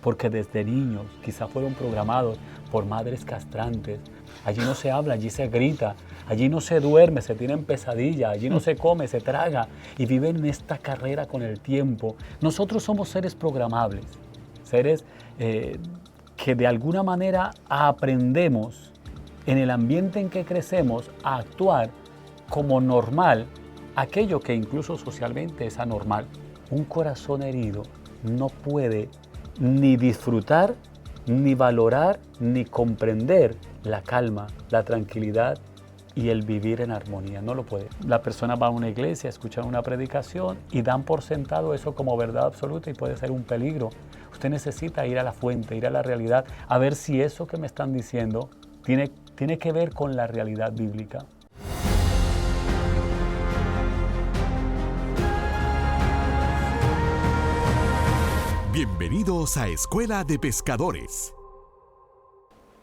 porque desde niños quizá fueron programados por madres castrantes. Allí no se habla, allí se grita, allí no se duerme, se tienen pesadillas, allí no se come, se traga y viven en esta carrera con el tiempo. Nosotros somos seres programables, seres que de alguna manera aprendemos en el ambiente en que crecemos a actuar como normal aquello que incluso socialmente es anormal. Un corazón herido no puede ni disfrutar, ni valorar, ni comprender la calma, la tranquilidad y el vivir en armonía. No lo puede. La persona va a una iglesia, escucha una predicación y dan por sentado eso como verdad absoluta y puede ser un peligro. Usted necesita ir a la fuente, ir a la realidad, a ver si eso que me están diciendo tiene que ver con la realidad bíblica. Bienvenidos a Escuela de Pescadores.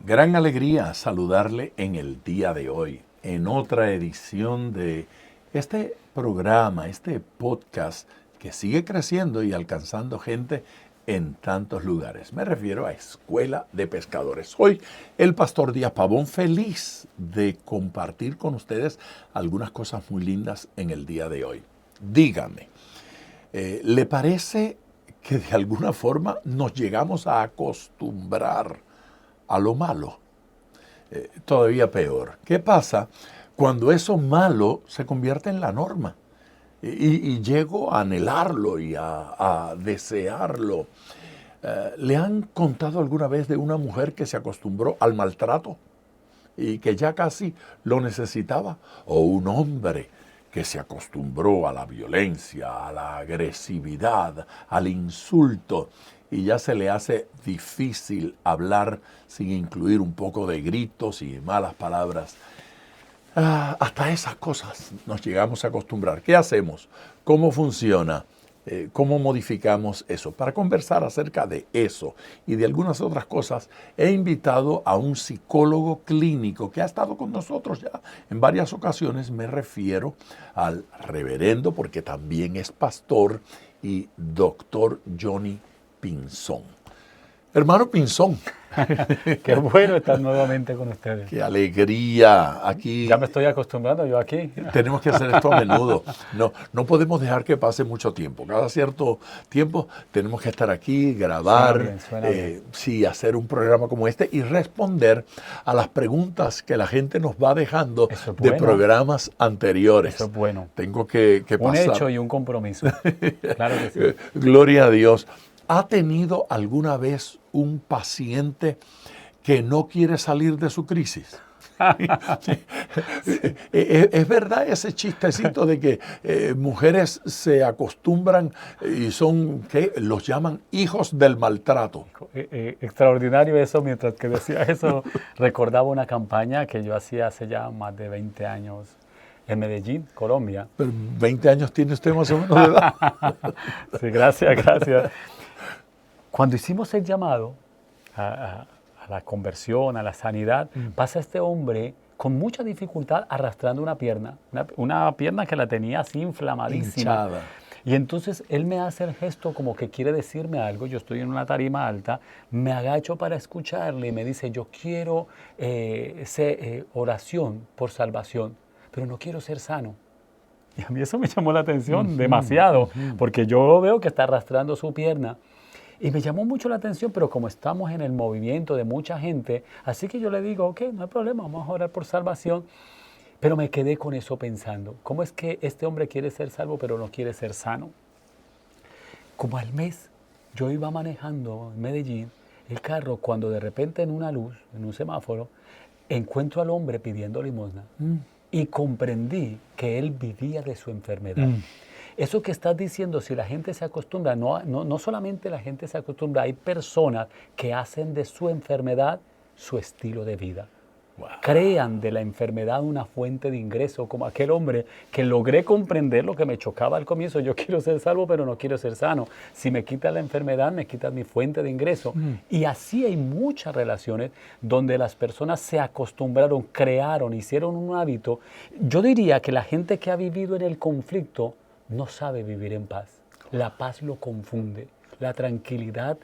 Gran alegría saludarle en el día de hoy, en otra edición de este programa, este podcast que sigue creciendo y alcanzando gente en tantos lugares. Me refiero a Escuela de Pescadores. Hoy el pastor Díaz Pavón, feliz de compartir con ustedes algunas cosas muy lindas en el día de hoy. Dígame, ¿le parece que de alguna forma nos llegamos a acostumbrar a lo malo? Todavía peor. ¿Qué pasa cuando eso malo se convierte en la norma? Y llego a anhelarlo y a desearlo. ¿Le han contado alguna vez de una mujer que se acostumbró al maltrato y que ya casi lo necesitaba? ¿O un hombre que se acostumbró a la violencia, a la agresividad, al insulto, y ya se le hace difícil hablar sin incluir un poco de gritos y malas palabras? Hasta esas cosas nos llegamos a acostumbrar. ¿Qué hacemos? ¿Cómo funciona? ¿Cómo modificamos eso? Para conversar acerca de eso y de algunas otras cosas, he invitado a un psicólogo clínico que ha estado con nosotros ya en varias ocasiones. Me refiero al reverendo, porque también es pastor, y doctor Johnny Pinzón. Hermano Pinzón. Qué bueno estar nuevamente con ustedes. Qué alegría. Aquí ya me estoy acostumbrando yo aquí. Tenemos que hacer esto a menudo. No podemos dejar que pase mucho tiempo. Cada cierto tiempo tenemos que estar aquí, grabar, suena bien. Sí, hacer un programa como este y responder a las preguntas que la gente nos va dejando de programas anteriores. Eso es bueno. Tengo que pasar. Un hecho y un compromiso. Claro que sí. Gloria a Dios. ¿Ha tenido alguna vez un paciente que no quiere salir de su crisis? ¿Es verdad ese chistecito de que mujeres se acostumbran y son, ¿qué? Los llaman hijos del maltrato? Extraordinario eso. Mientras que decía eso, recordaba una campaña que yo hacía hace ya más de 20 años en Medellín, Colombia. Pero 20 años tiene usted más o menos de edad. Sí, gracias. Cuando hicimos el llamado a la conversión, a la sanidad, pasa este hombre con mucha dificultad arrastrando una pierna que la tenía así inflamadísima. Hinchada. Y entonces él me hace el gesto como que quiere decirme algo. Yo estoy en una tarima alta, me agacho para escucharle y me dice: yo quiero oración por salvación, pero no quiero ser sano. Y a mí eso me llamó la atención demasiado, porque yo veo que está arrastrando su pierna. Y me llamó mucho la atención, pero como estamos en el movimiento de mucha gente, así que yo le digo: ok, no hay problema, vamos a orar por salvación. Pero me quedé con eso pensando, ¿cómo es que este hombre quiere ser salvo pero no quiere ser sano? Como al mes, yo iba manejando en Medellín el carro cuando de repente en una luz, en un semáforo, encuentro al hombre pidiendo limosna y comprendí que él vivía de su enfermedad. Eso que estás diciendo, si la gente se acostumbra, no solamente la gente se acostumbra, hay personas que hacen de su enfermedad su estilo de vida. Wow. Crean de la enfermedad una fuente de ingreso, como aquel hombre que logré comprender lo que me chocaba al comienzo. Yo quiero ser salvo, pero no quiero ser sano. Si me quitas la enfermedad, me quitas mi fuente de ingreso. Y así hay muchas relaciones donde las personas se acostumbraron, crearon, hicieron un hábito. Yo diría que la gente que ha vivido en el conflicto no sabe vivir en paz. La paz lo confunde, la tranquilidad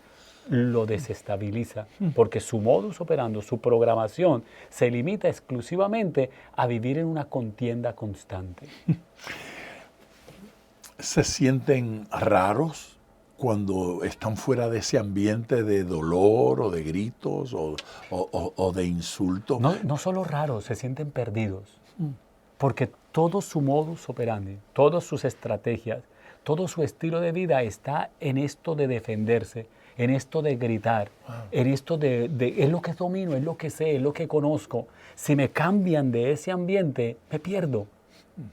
lo desestabiliza, porque su modus operandi, su programación, se limita exclusivamente a vivir en una contienda constante. ¿Se sienten raros cuando están fuera de ese ambiente de dolor o de gritos o de insultos? No solo raros, se sienten perdidos, porque todo su modus operandi, todas sus estrategias, todo su estilo de vida está en esto de defenderse, en esto de gritar, en esto de es lo que domino, es lo que sé, es lo que conozco. Si me cambian de ese ambiente, me pierdo.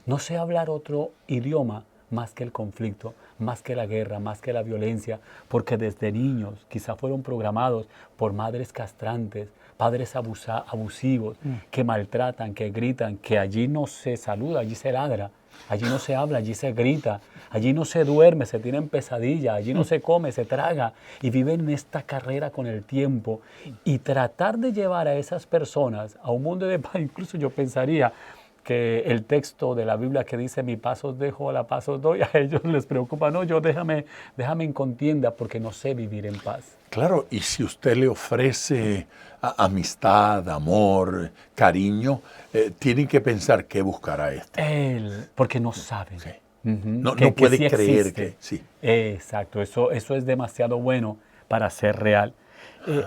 No sé hablar otro idioma más que el conflicto, más que la guerra, más que la violencia, porque desde niños quizá fueron programados por madres castrantes, padres abusivos, que maltratan, que gritan, que allí no se saluda, allí se ladra, allí no se habla, allí se grita, allí no se duerme, se tienen pesadillas, allí no se come, se traga, y viven en esta carrera con el tiempo. Y tratar de llevar a esas personas a un mundo de paz, incluso yo pensaría que el texto de la Biblia que dice mi paz os dejo, la paz os doy, a ellos les preocupa, no, yo déjame en contienda porque no sé vivir en paz. Claro, y si usted le ofrece amistad, amor, cariño, tienen que pensar qué buscará este. Porque no saben. Sí. No puede sí creer existe. que sí. Exacto, eso es demasiado bueno para ser real.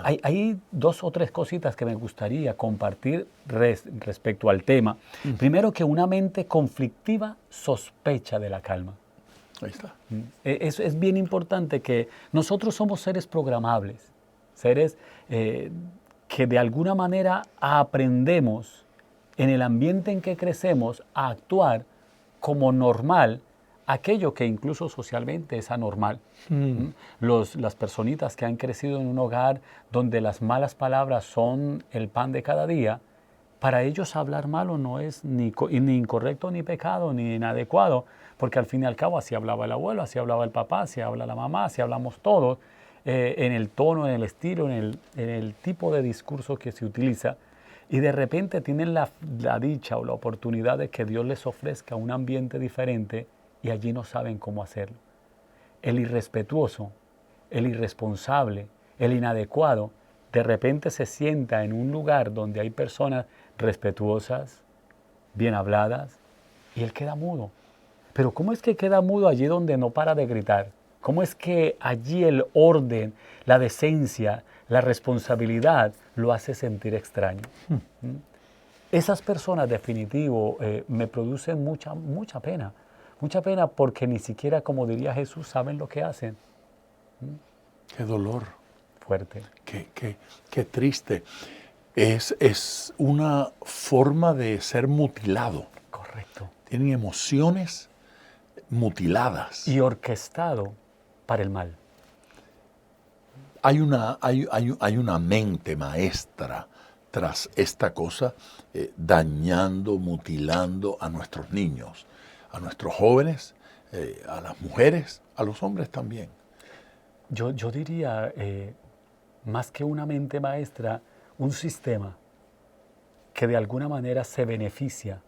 Hay dos o tres cositas que me gustaría compartir respecto al tema. Primero, que una mente conflictiva sospecha de la calma. Ahí está. Es bien importante que nosotros somos seres programables, seres que de alguna manera aprendemos en el ambiente en que crecemos a actuar como normal aquello que incluso socialmente es anormal. Las personitas que han crecido en un hogar donde las malas palabras son el pan de cada día, para ellos hablar malo no es ni incorrecto, ni pecado, ni inadecuado, porque al fin y al cabo así hablaba el abuelo, así hablaba el papá, así habla la mamá, así hablamos todos, en el tono, en el estilo, en el tipo de discurso que se utiliza. Y de repente tienen la dicha o la oportunidad de que Dios les ofrezca un ambiente diferente y allí no saben cómo hacerlo. El irrespetuoso, el irresponsable, el inadecuado, de repente se sienta en un lugar donde hay personas respetuosas, bien habladas, y él queda mudo. Pero ¿cómo es que queda mudo allí donde no para de gritar? ¿Cómo es que allí el orden, la decencia, la responsabilidad lo hace sentir extraño? Esas personas, definitivo, me producen mucha pena. Mucha pena porque ni siquiera, como diría Jesús, saben lo que hacen. Qué dolor. Fuerte. Qué triste. Es una forma de ser mutilado. Correcto. Tienen emociones mutiladas. Y orquestado para el mal. Hay una mente maestra tras esta cosa, dañando, mutilando a nuestros niños, a nuestros jóvenes, a las mujeres, a los hombres también. Yo diría, más que una mente maestra, un sistema que de alguna manera se beneficia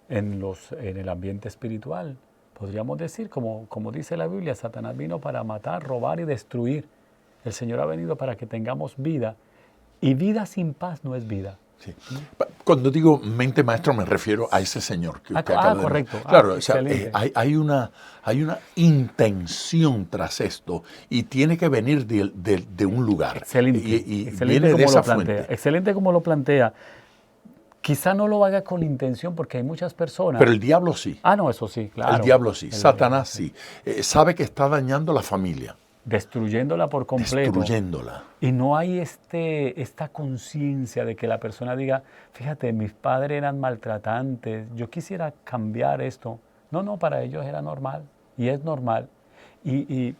en el ambiente espiritual. Podríamos decir, como dice la Biblia, Satanás vino para matar, robar y destruir. El Señor ha venido para que tengamos vida. Y vida sin paz no es vida. Sí. Cuando digo mente maestra me refiero a ese señor que usted acaba de correcto. Claro, o sea, hay una intención tras esto y tiene que venir de un lugar. Excelente. Y Excelente viene de esa plantea. fuente. Excelente como lo plantea. Quizá no lo haga con intención porque hay muchas personas... Pero el diablo sí. No, eso sí, claro. El diablo sí. Satanás sí. Sabe que está dañando la familia. Destruyéndola por completo. Destruyéndola. Y no hay esta conciencia de que la persona diga, fíjate, mis padres eran maltratantes, yo quisiera cambiar esto. No, para ellos era normal y es normal. Y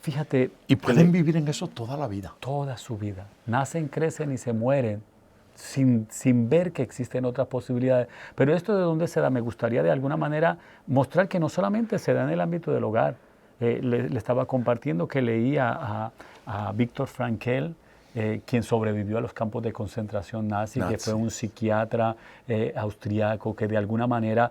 fíjate... Y pueden vivir en eso toda la vida. Toda su vida. Nacen, crecen y se mueren sin ver que existen otras posibilidades. Pero esto, ¿de dónde se da? Me gustaría de alguna manera mostrar que no solamente se da en el ámbito del hogar. Le estaba compartiendo que leía a Viktor Frankl, quien sobrevivió a los campos de concentración nazi, que fue un psiquiatra austriaco que de alguna manera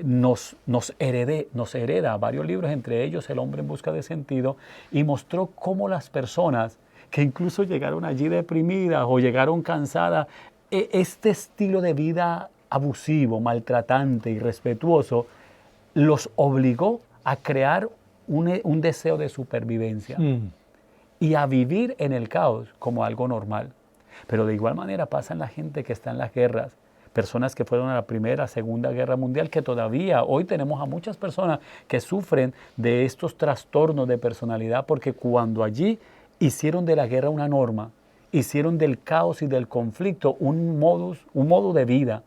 nos hereda varios libros, entre ellos El hombre en busca de sentido, y mostró cómo las personas que incluso llegaron allí deprimidas o llegaron cansadas, este estilo de vida abusivo, maltratante, irrespetuoso, los obligó a crear un deseo de supervivencia y a vivir en el caos como algo normal. Pero de igual manera pasa en la gente que está en las guerras, personas que fueron a la Primera, Segunda Guerra Mundial, que todavía hoy tenemos a muchas personas que sufren de estos trastornos de personalidad, porque cuando allí hicieron de la guerra una norma, hicieron del caos y del conflicto un modo de vida,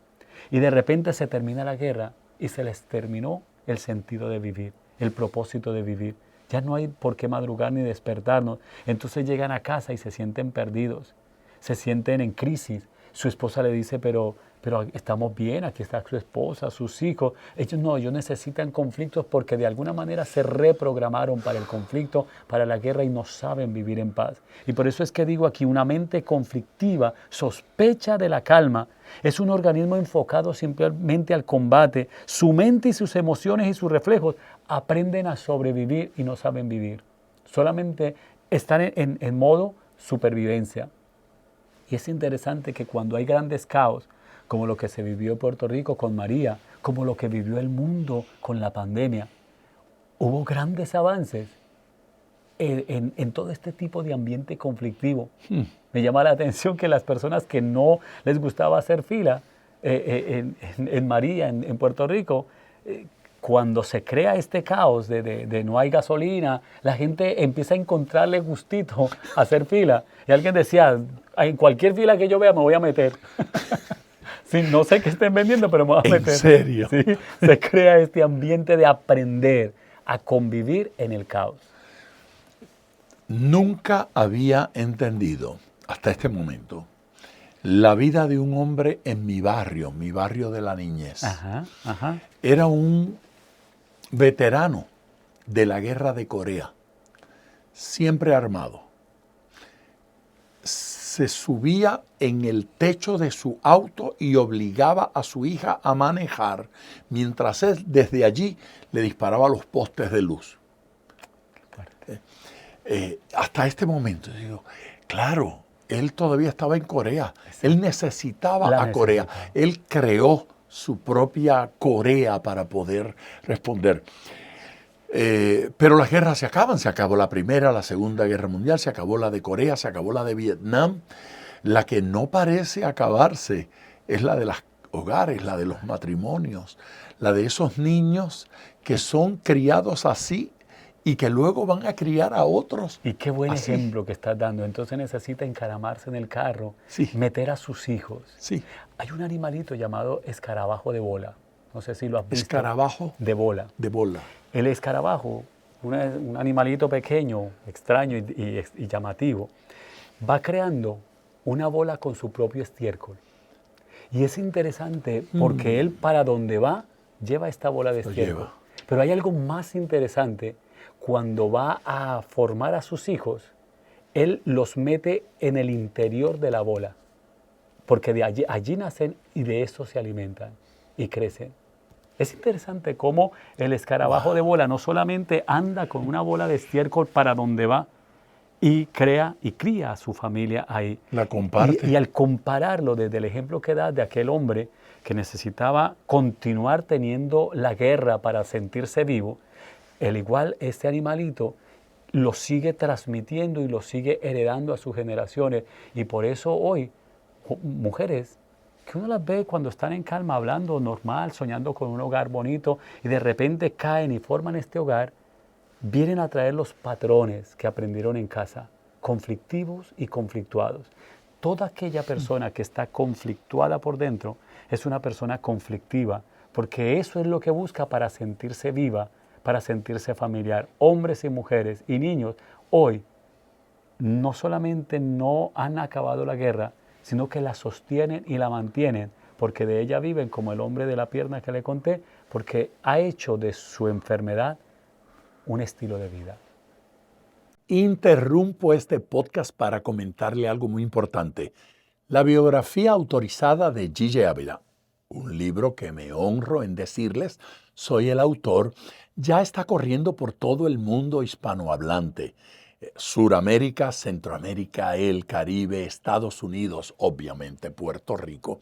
y de repente se termina la guerra y se les terminó el sentido de vivir, el propósito de vivir. Ya no hay por qué madrugar ni despertarnos. Entonces llegan a casa y se sienten perdidos, se sienten en crisis. Su esposa le dice, pero estamos bien, aquí está su esposa, sus hijos. Ellos necesitan conflictos porque de alguna manera se reprogramaron para el conflicto, para la guerra, y no saben vivir en paz. Y por eso es que digo aquí, una mente conflictiva sospecha de la calma. Es un organismo enfocado simplemente al combate. Su mente y sus emociones y sus reflejos aprenden a sobrevivir y no saben vivir. Solamente están en modo supervivencia. Y es interesante que cuando hay grandes caos, como lo que se vivió en Puerto Rico con María, como lo que vivió el mundo con la pandemia, hubo grandes avances en todo este tipo de ambiente conflictivo. Me llama la atención que las personas que no les gustaba hacer fila en María, en Puerto Rico, cuando se crea este caos de no hay gasolina, la gente empieza a encontrarle gustito a hacer fila. Y alguien decía, en cualquier fila que yo vea me voy a meter. Sí, no sé qué estén vendiendo, pero me voy a meter. ¿En serio? Sí, se crea este ambiente de aprender a convivir en el caos. Nunca había entendido, hasta este momento, la vida de un hombre en mi barrio de la niñez. Era un veterano de la guerra de Corea, siempre armado. Se subía en el techo de su auto y obligaba a su hija a manejar, mientras él desde allí le disparaba a los postes de luz. Hasta este momento, digo, claro, él todavía estaba en Corea, él necesitaba a Corea, él creó su propia Corea para poder responder. Pero las guerras se acaban, se acabó la Primera, la Segunda Guerra Mundial, se acabó la de Corea, se acabó la de Vietnam. La que no parece acabarse es la de los hogares, la de los matrimonios, la de esos niños que son criados así y que luego van a criar a otros. Y qué buen así. ejemplo que estás dando. Entonces necesita encaramarse en el carro, meter a sus hijos. Sí. Hay un animalito llamado escarabajo de bola. No sé si lo has visto. Escarabajo de bola. De bola. El escarabajo, un animalito pequeño, extraño y llamativo, va creando una bola con su propio estiércol. Y es interesante porque él para donde va, lleva esta bola de estiércol. Pero hay algo más interesante. Cuando va a formar a sus hijos, él los mete en el interior de la bola. Porque de allí nacen y de eso se alimentan y crecen. Es interesante cómo el escarabajo de bola no solamente anda con una bola de estiércol para donde va y crea y cría a su familia ahí. La comparte. Y al compararlo desde el ejemplo que da de aquel hombre que necesitaba continuar teniendo la guerra para sentirse vivo, el igual este animalito lo sigue transmitiendo y lo sigue heredando a sus generaciones. Y por eso hoy, mujeres que uno las ve cuando están en calma, hablando normal, soñando con un hogar bonito, y de repente caen y forman este hogar, vienen a traer los patrones que aprendieron en casa, conflictivos y conflictuados. Toda aquella persona que está conflictuada por dentro es una persona conflictiva, porque eso es lo que busca para sentirse viva, para sentirse familiar. Hombres y mujeres y niños hoy no solamente no han acabado la guerra, sino que la sostienen y la mantienen, porque de ella viven, como el hombre de la pierna que le conté, porque ha hecho de su enfermedad un estilo de vida. Interrumpo este podcast para comentarle algo muy importante. La biografía autorizada de Gigi Ávila, un libro que me honro en decirles, soy el autor, ya está corriendo por todo el mundo hispanohablante. Suramérica, Centroamérica, el Caribe, Estados Unidos, obviamente Puerto Rico.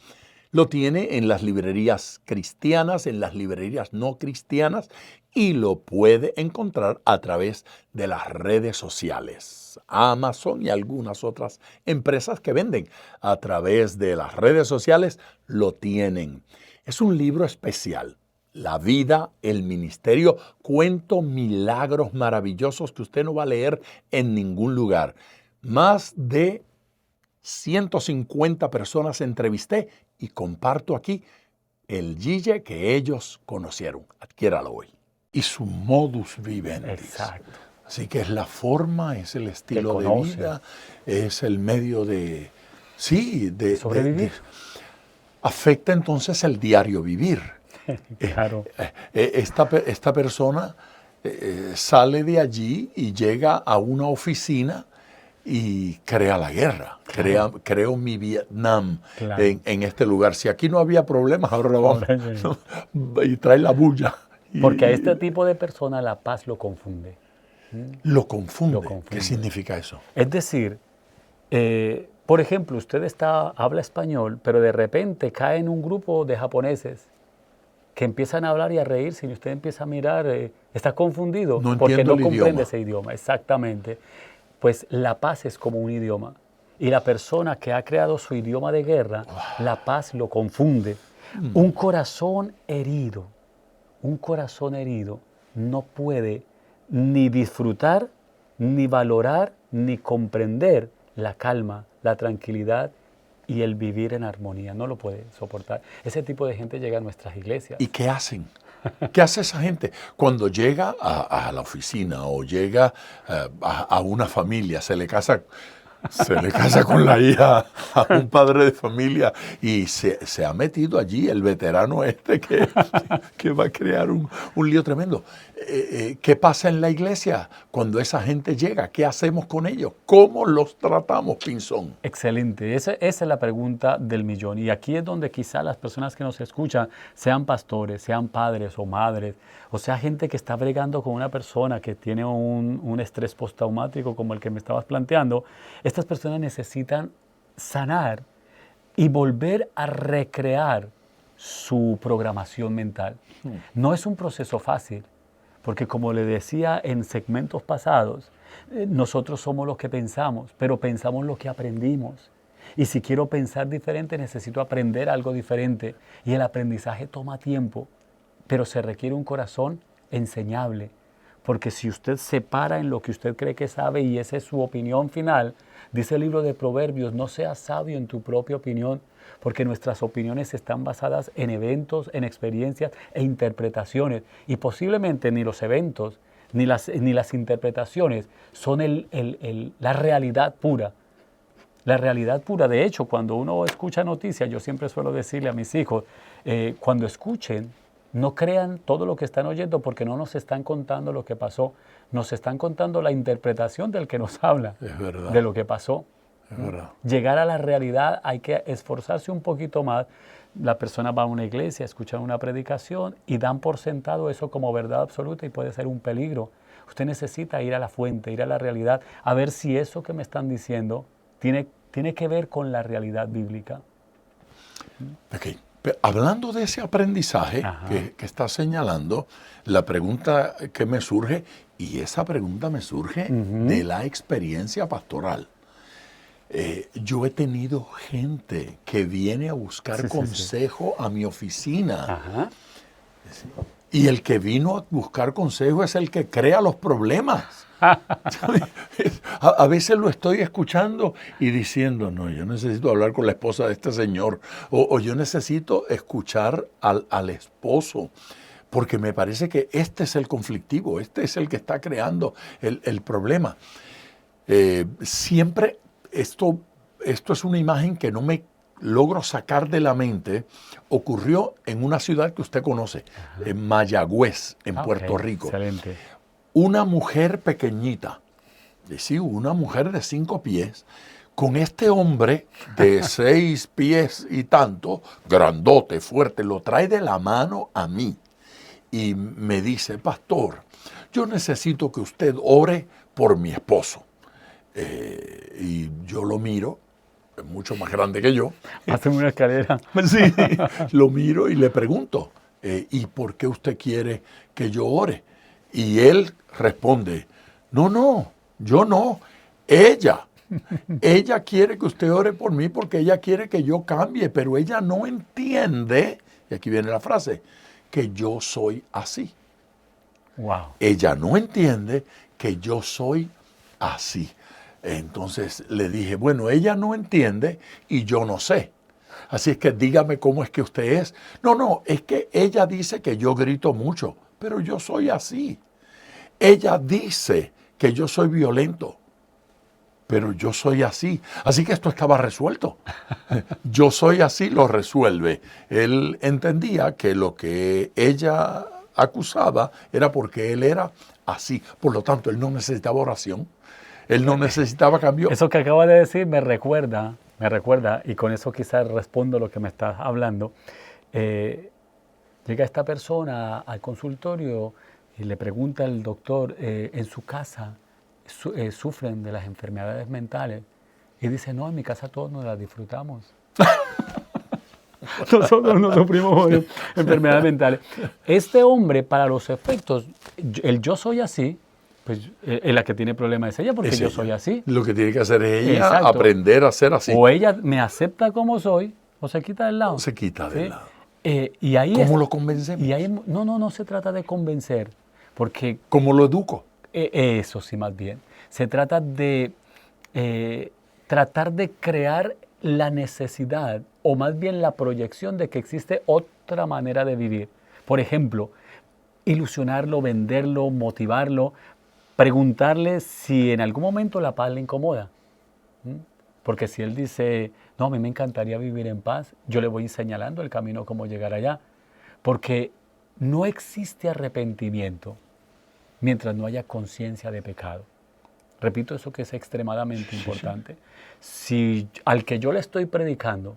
Lo tiene en las librerías cristianas, en las librerías no cristianas y lo puede encontrar a través de las redes sociales. Amazon y algunas otras empresas que venden a través de las redes sociales lo tienen. Es un libro especial. La vida, el ministerio, cuento milagros maravillosos que usted no va a leer en ningún lugar. Más de 150 personas entrevisté y comparto aquí el Gigi que ellos conocieron. Adquiéralo hoy. Y su modus vivendi. Exacto. Así que es la forma, es el estilo de vida, es el medio de... Sí, de sobrevivir. Afecta entonces el diario vivir. Claro. Esta persona sale de allí y llega a una oficina y crea la guerra, creo mi Vietnam en este lugar. Si aquí no había problemas, ahora vamos y trae la bulla. Porque a este tipo de personas la paz lo confunde. Lo confunde. ¿Qué significa eso? Es decir, por ejemplo, usted habla español, pero de repente cae en un grupo de japoneses que empiezan a hablar y a reírse y usted empieza a mirar, está confundido porque no comprende ese idioma. Exactamente. Pues la paz es como un idioma. Y la persona que ha creado su idioma de guerra, la paz lo confunde. Un corazón herido no puede ni disfrutar, ni valorar, ni comprender la calma, la tranquilidad y el vivir en armonía. No lo puede soportar. Ese tipo de gente llega a nuestras iglesias. ¿Y qué hacen? ¿Qué hace esa gente? Cuando llega a la oficina o llega a una familia, se le casa con la hija a un padre de familia y se ha metido allí el veterano que va a crear un lío tremendo. ¿Qué pasa en la iglesia cuando esa gente llega? ¿Qué hacemos con ellos? ¿Cómo los tratamos, Pinzón? Excelente. Esa es la pregunta del millón. Y aquí es donde quizá las personas que nos escuchan sean pastores, sean padres o madres, o sea, gente que está bregando con una persona que tiene un estrés postraumático como el que me estabas planteando. Estas personas necesitan sanar y volver a recrear su programación mental. No es un proceso fácil, porque como le decía en segmentos pasados, nosotros somos los que pensamos, pero pensamos lo que aprendimos. Y si quiero pensar diferente, necesito aprender algo diferente. Y el aprendizaje toma tiempo, pero se requiere un corazón enseñable. Porque si usted se para en lo que usted cree que sabe y esa es su opinión final, dice el libro de Proverbios, no seas sabio en tu propia opinión, porque nuestras opiniones están basadas en eventos, en experiencias e interpretaciones. Y posiblemente ni los eventos ni las interpretaciones son la realidad pura. La realidad pura. De hecho, cuando uno escucha noticias, yo siempre suelo decirle a mis hijos, cuando escuchen, no crean todo lo que están oyendo porque no nos están contando lo que pasó. Nos están contando la interpretación del que nos habla de lo que pasó. Es verdad. Llegar a la realidad hay que esforzarse un poquito más. La persona va a una iglesia, escucha una predicación y dan por sentado eso como verdad absoluta y puede ser un peligro. Usted necesita ir a la fuente, ir a la realidad, a ver si eso que me están diciendo tiene que ver con la realidad bíblica. Okay. Pero hablando de ese aprendizaje que está señalando, la pregunta que me surge, y esa pregunta me surge de la experiencia pastoral. Yo he tenido gente que viene a buscar consejo a mi oficina. Y el que vino a buscar consejo es el que crea los problemas. A veces lo estoy escuchando y diciendo, no, yo necesito hablar con la esposa de este señor, o yo necesito escuchar al esposo, porque me parece que este es el conflictivo, este es el que está creando el problema. Siempre esto es una imagen que no me logro sacar de la mente. Ocurrió en una ciudad que usted conoce, en Mayagüez, en Puerto Rico. Excelente. Una mujer pequeñita, Y sí, una mujer de 5 pies, con este hombre de 6 pies y tanto, grandote, fuerte, lo trae de la mano a mí. Y me dice, pastor, yo necesito que usted ore por mi esposo. Y yo lo miro, es mucho más grande que yo. Hacen una escalera. Sí, lo miro y le pregunto, ¿y por qué usted quiere que yo ore? Y él responde, no, yo no, ella. Ella quiere que usted ore por mí porque ella quiere que yo cambie, pero ella no entiende, y aquí viene la frase, que yo soy así. Wow. Ella no entiende que yo soy así. Entonces le dije, bueno, ella no entiende y yo no sé. Así es que dígame cómo es que usted es. No, es que ella dice que yo grito mucho, pero yo soy así. Ella dice que yo soy violento, pero yo soy así. Así que esto estaba resuelto. Yo soy así, lo resuelve. Él entendía que lo que ella acusaba era porque él era así. Por lo tanto, él no necesitaba oración. Él no necesitaba cambio. Eso que acabas de decir me recuerda, y con eso quizás respondo lo que me estás hablando. Llega esta persona al consultorio y le pregunta al doctor, en su casa sufren de las enfermedades mentales. Y dice, no, en mi casa todos nos las disfrutamos. Nosotros no sufrimos de enfermedades mentales. Este hombre, para los efectos, el yo soy así, pues la que tiene problemas es ella, porque yo soy así. Lo que tiene que hacer es ella, Exacto. aprender a ser así. O ella me acepta como soy, o se quita del lado. O se quita del lado. Y ahí ¿Cómo lo convencemos? Y ahí, no se trata de convencer, porque... ¿Cómo lo educo? Eso sí, más bien. Se trata de tratar de crear la necesidad, o más bien la proyección de que existe otra manera de vivir. Por ejemplo, ilusionarlo, venderlo, motivarlo, preguntarle si en algún momento la paz le incomoda. Porque si él dice, no, a mí me encantaría vivir en paz, yo le voy señalando el camino cómo llegar allá. Porque no existe arrepentimiento mientras no haya conciencia de pecado. Repito eso que es extremadamente importante. Si al que yo le estoy predicando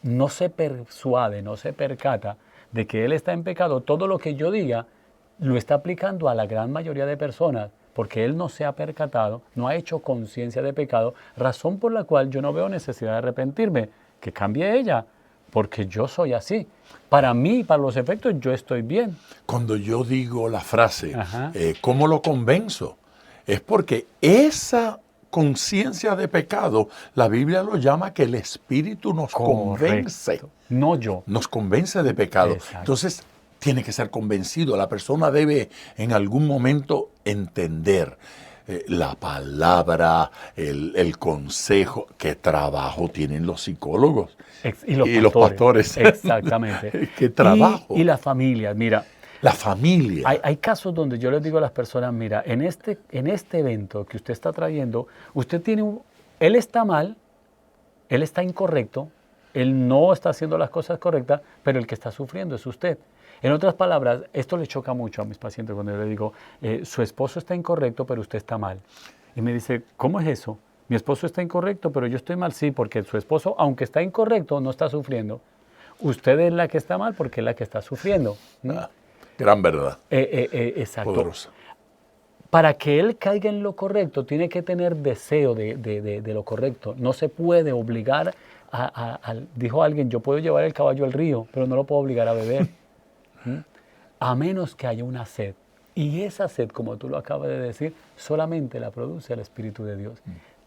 no se persuade, no se percata de que él está en pecado, todo lo que yo diga lo está aplicando a la gran mayoría de personas, porque él no se ha percatado, no ha hecho conciencia de pecado, razón por la cual yo no veo necesidad de arrepentirme, que cambie ella, porque yo soy así. Para mí, para los efectos, yo estoy bien. Cuando yo digo la frase, ¿cómo lo convenzo? Es porque esa conciencia de pecado, la Biblia lo llama que el Espíritu nos convence. No yo. Nos convence de pecado. Exacto. Entonces, tiene que ser convencido. La persona debe en algún momento entender la palabra, el consejo. ¿Qué trabajo tienen los psicólogos? Y los pastores. Exactamente. ¿Qué trabajo? Y las familias, mira. La familia. Hay casos donde yo les digo a las personas, mira, en este evento que usted está trayendo, usted tiene él está mal, él está incorrecto, él no está haciendo las cosas correctas, pero el que está sufriendo es usted. En otras palabras, esto le choca mucho a mis pacientes cuando yo les digo, su esposo está incorrecto, pero usted está mal. Y me dice, ¿cómo es eso? Mi esposo está incorrecto, pero yo estoy mal. Sí, porque su esposo, aunque está incorrecto, no está sufriendo. Usted es la que está mal porque es la que está sufriendo. Gran verdad. Exacto. Poderosa. Para que él caiga en lo correcto, tiene que tener deseo de lo correcto. No se puede obligar dijo alguien, yo puedo llevar el caballo al río, pero no lo puedo obligar a beber. A menos que haya una sed. Y esa sed, como tú lo acabas de decir, solamente la produce el Espíritu de Dios.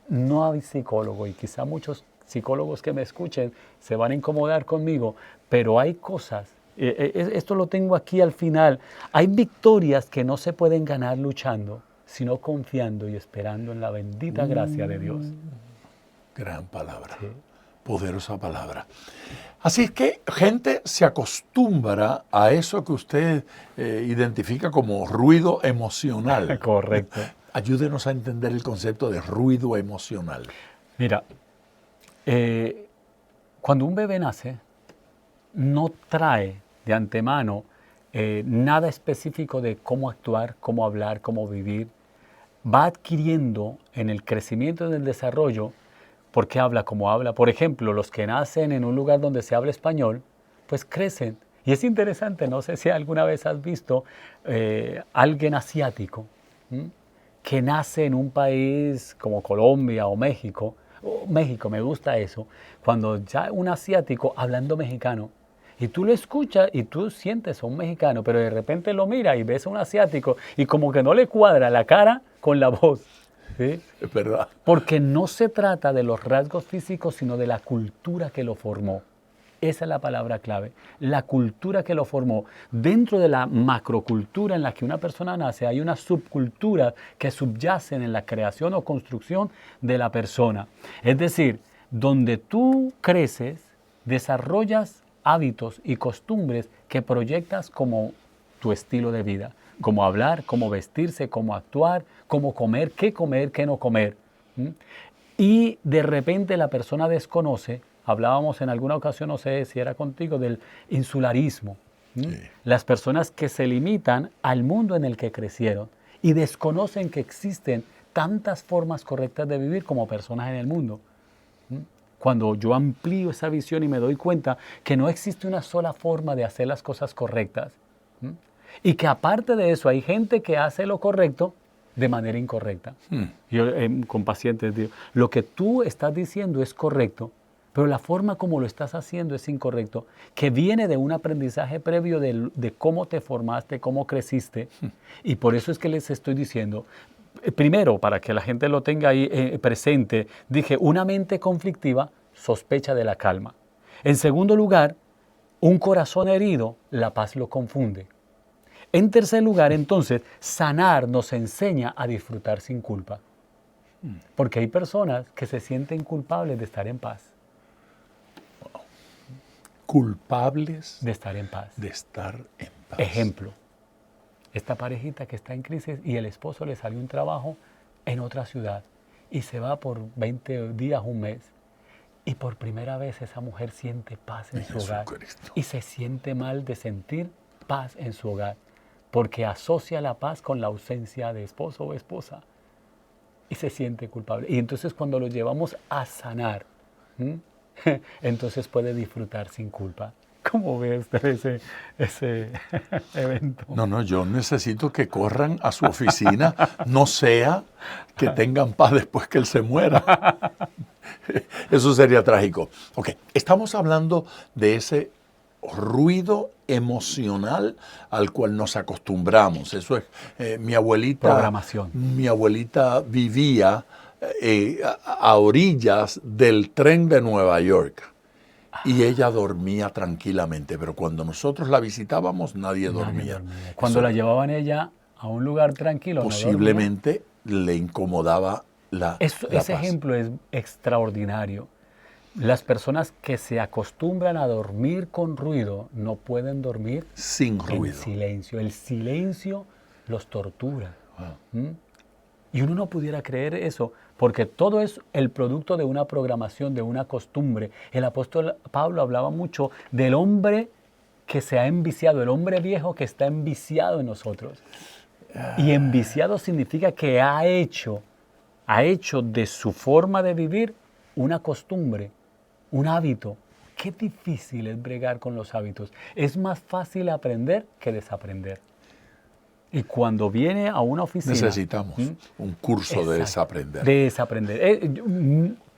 No hay psicólogo, y quizá muchos psicólogos que me escuchen se van a incomodar conmigo, pero hay cosas, esto lo tengo aquí al final, hay victorias que no se pueden ganar luchando, sino confiando y esperando en la bendita gracia de Dios. Gran palabra. Sí. Poderosa palabra. Así es que gente se acostumbra a eso que usted identifica como ruido emocional. Correcto. Ayúdenos a entender el concepto de ruido emocional. Mira, cuando un bebé nace, no trae de antemano nada específico de cómo actuar, cómo hablar, cómo vivir. va adquiriendo en el crecimiento y en el desarrollo, porque habla como habla. Por ejemplo, los que nacen en un lugar donde se habla español, pues crecen. Y es interesante, no sé si alguna vez has visto alguien asiático, ¿m? que nace en un país como Colombia o México. México, me gusta eso, cuando ya un asiático hablando mexicano, y tú lo escuchas y tú sientes a un mexicano, pero de repente lo mira y ves a un asiático y como que no le cuadra la cara con la voz. ¿Sí? Es verdad. Porque no se trata de los rasgos físicos, sino de la cultura que lo formó. Esa es la palabra clave, la cultura que lo formó. Dentro de la macrocultura en la que una persona nace, hay unas subculturas que subyacen en la creación o construcción de la persona. Es decir, donde tú creces, desarrollas hábitos y costumbres que proyectas como tu estilo de vida. Cómo hablar, cómo vestirse, cómo actuar, cómo comer, qué no comer. Y de repente la persona desconoce. Hablábamos en alguna ocasión, no sé si era contigo, del insularismo. Sí. Las personas que se limitan al mundo en el que crecieron y desconocen que existen tantas formas correctas de vivir como personas en el mundo. Cuando yo amplío esa visión y me doy cuenta que no existe una sola forma de hacer las cosas correctas. Y que aparte de eso hay gente que hace lo correcto de manera incorrecta. Yo con pacientes digo, lo que tú estás diciendo es correcto, pero la forma como lo estás haciendo es incorrecto, que viene de un aprendizaje previo de cómo te formaste, cómo creciste. Y por eso es que les estoy diciendo, primero, para que la gente lo tenga ahí presente, dije, una mente conflictiva sospecha de la calma. En segundo lugar, un corazón herido, la paz lo confunde. En tercer lugar, entonces, sanar nos enseña a disfrutar sin culpa. Porque hay personas que se sienten culpables de estar en paz. Culpables de estar en paz. De estar en paz. Ejemplo, esta parejita que está en crisis y el esposo le salió un trabajo en otra ciudad y se va por 20 días, un mes. Y por primera vez esa mujer siente paz en su hogar y se siente mal de sentir paz en su hogar, porque asocia la paz con la ausencia de esposo o esposa y se siente culpable. Y entonces cuando lo llevamos a sanar, entonces puede disfrutar sin culpa. ¿Cómo ve usted ese evento? No, yo necesito que corran a su oficina, no sea que tengan paz después que él se muera. Eso sería trágico. Ok, estamos hablando de ese ruido emocional al cual nos acostumbramos. Eso es, mi abuelita... Programación. Mi abuelita vivía a orillas del tren de Nueva York. Y ella dormía tranquilamente, pero cuando nosotros la visitábamos, nadie dormía. Cuando la llevaban ella a un lugar tranquilo, posiblemente le incomodaba la Ese paz. ejemplo es extraordinario. Las personas que se acostumbran a dormir con ruido no pueden dormir sin ruido. En silencio. El silencio los tortura. Y uno no pudiera creer eso, porque todo es el producto de una programación, de una costumbre. El apóstol Pablo hablaba mucho del hombre que se ha enviciado, el hombre viejo que está enviciado en nosotros. Y enviciado significa que ha hecho de su forma de vivir una costumbre, un hábito. Qué difícil es bregar con los hábitos. Es más fácil aprender que desaprender. Y cuando viene a una oficina... Necesitamos un curso de desaprender. De desaprender.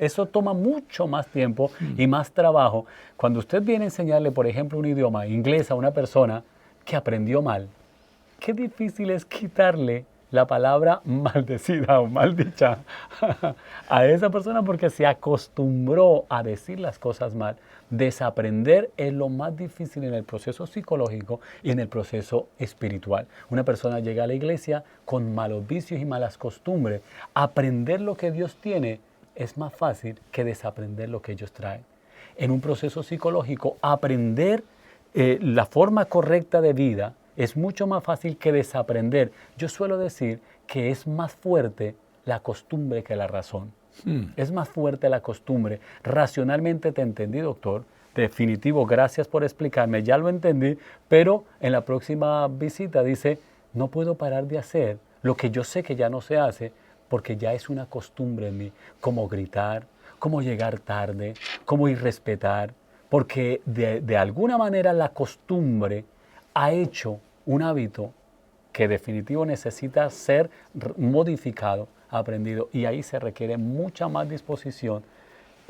Eso toma mucho más tiempo y más trabajo. Cuando usted viene a enseñarle, por ejemplo, un idioma inglés a una persona que aprendió mal, qué difícil es quitarle la palabra maldecida o maldicha a esa persona porque se acostumbró a decir las cosas mal. Desaprender es lo más difícil en el proceso psicológico y en el proceso espiritual. Una persona llega a la iglesia con malos vicios y malas costumbres. Aprender lo que Dios tiene es más fácil que desaprender lo que ellos traen. En un proceso psicológico, aprender la forma correcta de vida es mucho más fácil que desaprender. Yo suelo decir que es más fuerte la costumbre que la razón. Es más fuerte la costumbre. Racionalmente te entendí, doctor. Definitivo, gracias por explicarme. Ya lo entendí, pero en la próxima visita dice, no puedo parar de hacer lo que yo sé que ya no se hace, porque ya es una costumbre en mí, como gritar, como llegar tarde, como irrespetar, porque de alguna manera la costumbre ha hecho un hábito que definitivo necesita ser modificado, aprendido, y ahí se requiere mucha más disposición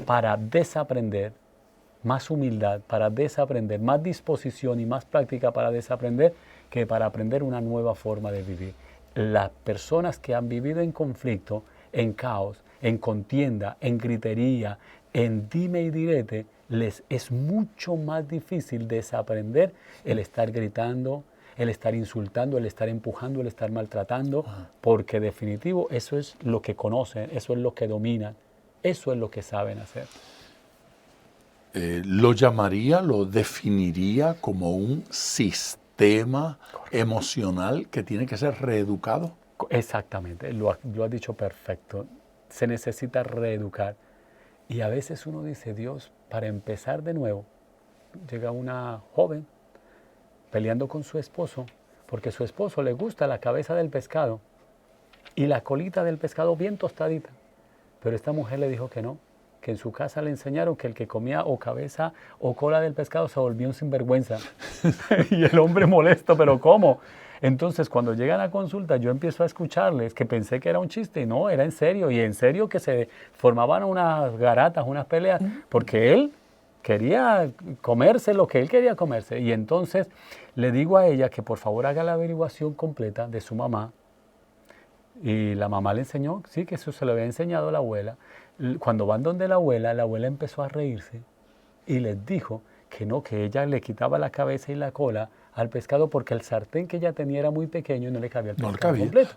para desaprender, más humildad para desaprender, más disposición y más práctica para desaprender que para aprender una nueva forma de vivir. Las personas que han vivido en conflicto, en caos, en contienda, en gritería, en dime y direte, les es mucho más difícil desaprender el estar gritando, el estar insultando, el estar empujando, el estar maltratando, porque definitivo eso es lo que conocen, eso es lo que dominan, eso es lo que saben hacer. Lo llamaría, lo definiría como un sistema emocional que tiene que ser reeducado. Exactamente, lo has dicho perfecto. Se necesita reeducar. Y a veces uno dice, Dios, para empezar de nuevo, llega una joven peleando con su esposo, porque su esposo le gusta la cabeza del pescado y la colita del pescado bien tostadita. Pero esta mujer le dijo que no, que en su casa le enseñaron que el que comía o cabeza o cola del pescado se volvió un sinvergüenza. Y el hombre molesto, ¿pero cómo? Entonces, cuando llegan a consulta, yo empiezo a escucharles, que pensé que era un chiste, y no, era en serio, y en serio que se formaban unas garatas, unas peleas, porque él quería comerse lo que él quería comerse. Y entonces le digo a ella que por favor haga la averiguación completa de su mamá. Y la mamá le enseñó, sí, que eso se lo había enseñado a la abuela. Cuando van donde la abuela empezó a reírse y les dijo que no, que ella le quitaba la cabeza y la cola al pescado porque el sartén que ella tenía era muy pequeño y no le cabía el pescado completo.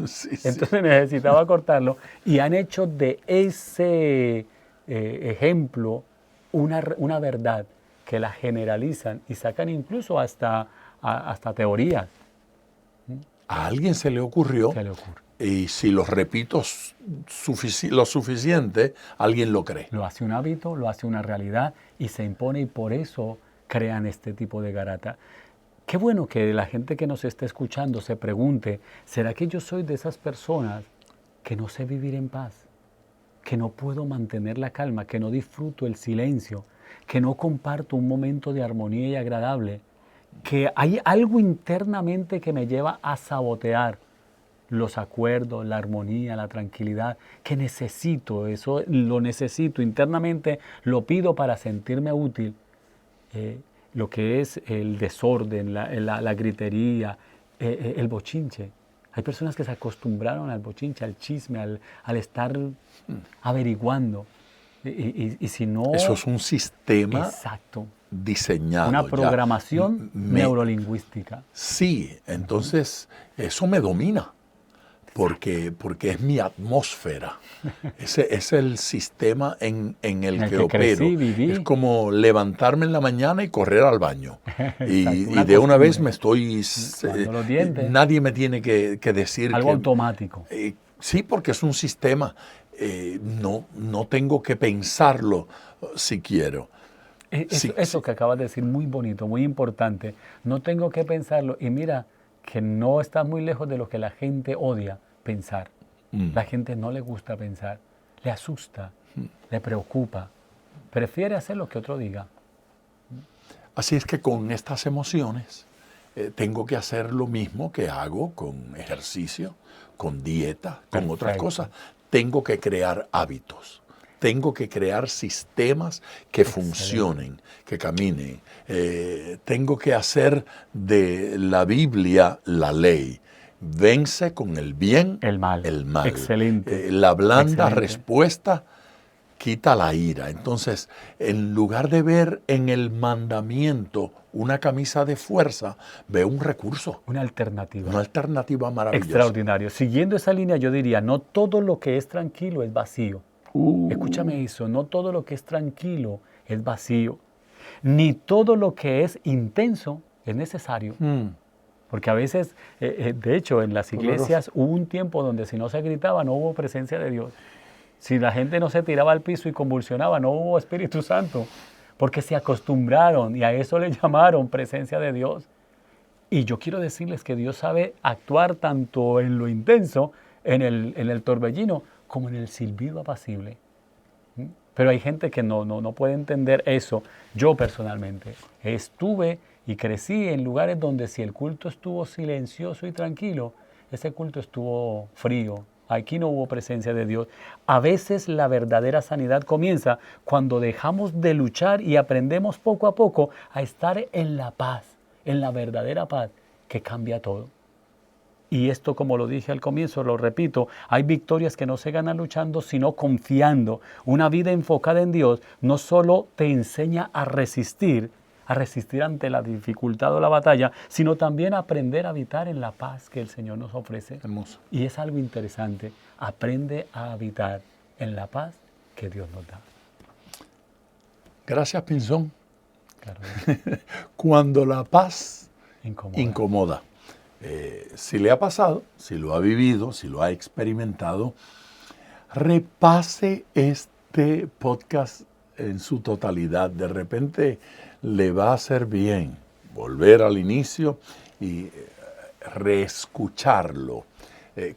Sí, entonces necesitaba cortarlo. Y han hecho de ese ejemplo una verdad que la generalizan y sacan incluso hasta teorías. A alguien se le ocurrió, y si lo repito lo suficiente, alguien lo cree. Lo hace un hábito, lo hace una realidad y se impone, y por eso crean este tipo de garata. Qué bueno que la gente que nos esté escuchando se pregunte, ¿será que yo soy de esas personas que no sé vivir en paz? Que no puedo mantener la calma, que no disfruto el silencio, que no comparto un momento de armonía y agradable, que hay algo internamente que me lleva a sabotear los acuerdos, la armonía, la tranquilidad, que necesito, eso lo necesito internamente, lo pido para sentirme útil. Lo que es el desorden, la gritería, el bochinche. Hay personas que se acostumbraron al bochinche, al chisme, al estar averiguando. Y si no... Eso es un sistema exacto, diseñado. una programación neurolingüística. Sí, entonces eso me domina. Porque es mi atmósfera. Ese es el sistema en el que opero. Es como levantarme en la mañana y correr al baño. Y de una vez me estoy... nadie me tiene que decir algo automático. Sí, porque es un sistema. No tengo que pensarlo si quiero. Eso que acabas de decir, muy bonito, muy importante. No tengo que pensarlo. Y mira, que no estás muy lejos de lo que la gente odia, pensar. La gente no le gusta pensar, le asusta, le preocupa, prefiere hacer lo que otro diga. Así es que con estas emociones tengo que hacer lo mismo que hago con ejercicio, con dieta, con otras cosas. Tengo que crear hábitos. Tengo que crear sistemas que funcionen, que caminen. Tengo que hacer de la Biblia la ley. Vence con el bien el mal. Excelente. La blanda respuesta quita la ira. Entonces, en lugar de ver en el mandamiento una camisa de fuerza, veo un recurso. Una alternativa. Una alternativa maravillosa. Extraordinario. Siguiendo esa línea, yo diría, no todo lo que es tranquilo es vacío. Escúchame eso, no todo lo que es tranquilo es vacío, ni todo lo que es intenso es necesario. Porque a veces, de hecho, en las iglesias hubo un tiempo donde si no se gritaba no hubo presencia de Dios. Si la gente no se tiraba al piso y convulsionaba, no hubo Espíritu Santo. Porque se acostumbraron y a eso le llamaron presencia de Dios. Y yo quiero decirles que Dios sabe actuar tanto en lo intenso, en el torbellino, como en el silbido apacible. Pero hay gente que no puede entender eso. Yo personalmente estuve y crecí en lugares donde si el culto estuvo silencioso y tranquilo, ese culto estuvo frío. Aquí no hubo presencia de Dios. A veces la verdadera sanidad comienza cuando dejamos de luchar y aprendemos poco a poco a estar en la paz, en la verdadera paz que cambia todo. Y esto, como lo dije al comienzo, lo repito, hay victorias que no se ganan luchando, sino confiando. Una vida enfocada en Dios no solo te enseña a resistir ante la dificultad o la batalla, sino también a aprender a habitar en la paz que el Señor nos ofrece. Hermoso. Y es algo interesante. Aprende a habitar en la paz que Dios nos da. Gracias, Pinzón. Claro. Cuando la paz Incomoda. incomoda. Si le ha pasado, si lo ha vivido, si lo ha experimentado, repase este podcast en su totalidad. De repente le va a hacer bien volver al inicio y reescucharlo,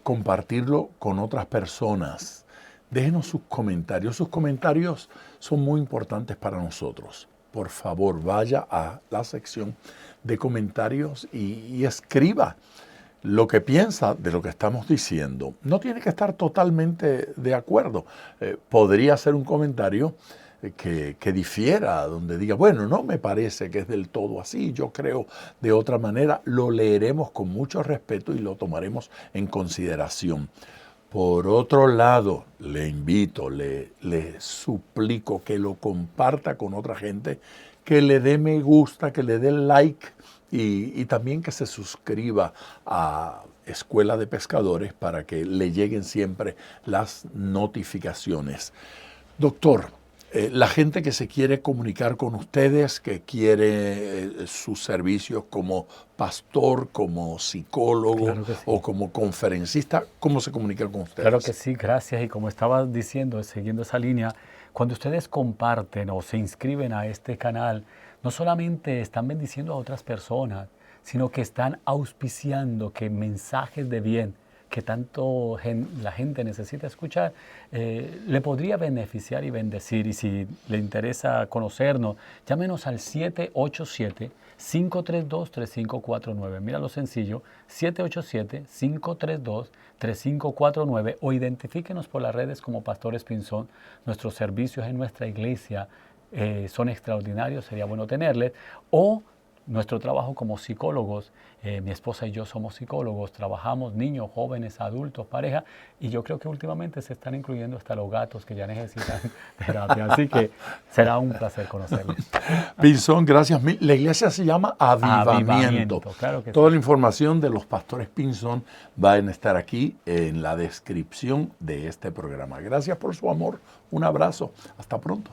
compartirlo con otras personas. Déjenos sus comentarios. Sus comentarios son muy importantes para nosotros. Por favor, vaya a la sección de comentarios y escriba lo que piensa de lo que estamos diciendo. No tiene que estar totalmente de acuerdo. Podría ser un comentario que difiera, donde diga, bueno, no me parece que es del todo así, yo creo de otra manera. Lo leeremos con mucho respeto y lo tomaremos en consideración. Por otro lado, le invito, le suplico que lo comparta con otra gente, que le dé me gusta, que le dé like y también que se suscriba a Escuela de Pescadores para que le lleguen siempre las notificaciones. Doctor, la gente que se quiere comunicar con ustedes, que quiere sus servicios como pastor, como psicólogo, Claro que sí, o como conferencista, ¿cómo se comunica con ustedes? Claro que sí, gracias. Y como estaba diciendo, siguiendo esa línea, cuando ustedes comparten o se inscriben a este canal, no solamente están bendiciendo a otras personas, sino que están auspiciando que mensajes de bien que tanto la gente necesita escuchar, le podría beneficiar y bendecir. Y si le interesa conocernos, llámenos al 787-532-3549. Mira lo sencillo, 787-532-3549, o identifíquenos por las redes como Pastores Pinzón. Nuestros servicios en nuestra iglesia son extraordinarios, sería bueno tenerles. O nuestro trabajo como psicólogos, mi esposa y yo somos psicólogos, trabajamos niños, jóvenes, adultos, pareja, y yo creo que últimamente se están incluyendo hasta los gatos que ya necesitan terapia, así que será un placer conocerles. Pinzón, gracias mil. La iglesia se llama Avivamiento. Claro que Toda sí. la información de los pastores Pinzón va a estar aquí en la descripción de este programa. Gracias por su amor. Un abrazo. Hasta pronto.